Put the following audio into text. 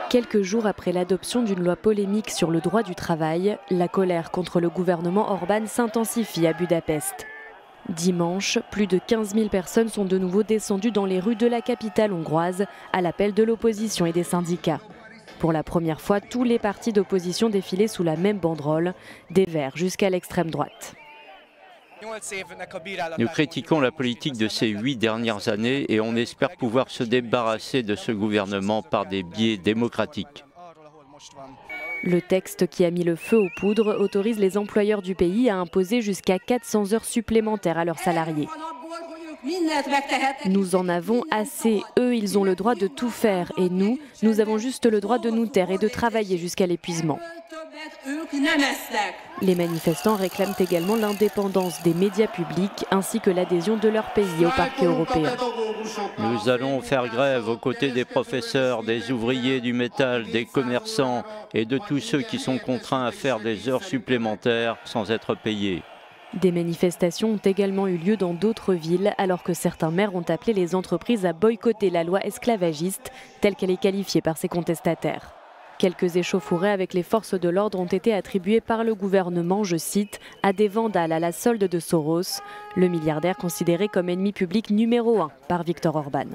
Quelques jours après l'adoption d'une loi polémique sur le droit du travail, la colère contre le gouvernement Orban s'intensifie à Budapest. Dimanche, plus de 15 000 personnes sont de nouveau descendues dans les rues de la capitale hongroise à l'appel de l'opposition et des syndicats. Pour la première fois, tous les partis d'opposition défilaient sous la même banderole, des Verts jusqu'à l'extrême droite. Nous critiquons la politique de ces 8 dernières années et on espère pouvoir se débarrasser de ce gouvernement par des biais démocratiques. Le texte qui a mis le feu aux poudres autorise les employeurs du pays à imposer jusqu'à 400 heures supplémentaires à leurs salariés. Nous en avons assez. Eux, ils ont le droit de tout faire. Et nous avons juste le droit de nous taire et de travailler jusqu'à l'épuisement. Les manifestants réclament également l'indépendance des médias publics ainsi que l'adhésion de leur pays au parquet européen. Nous allons faire grève aux côtés des professeurs, des ouvriers du métal, des commerçants et de tous ceux qui sont contraints à faire des heures supplémentaires sans être payés. Des manifestations ont également eu lieu dans d'autres villes alors que certains maires ont appelé les entreprises à boycotter la loi esclavagiste telle qu'elle est qualifiée par ses contestataires. Quelques échauffourées avec les forces de l'ordre ont été attribuées par le gouvernement, je cite, à des vandales à la solde de Soros, le milliardaire considéré comme ennemi public numéro 1 par Viktor Orban.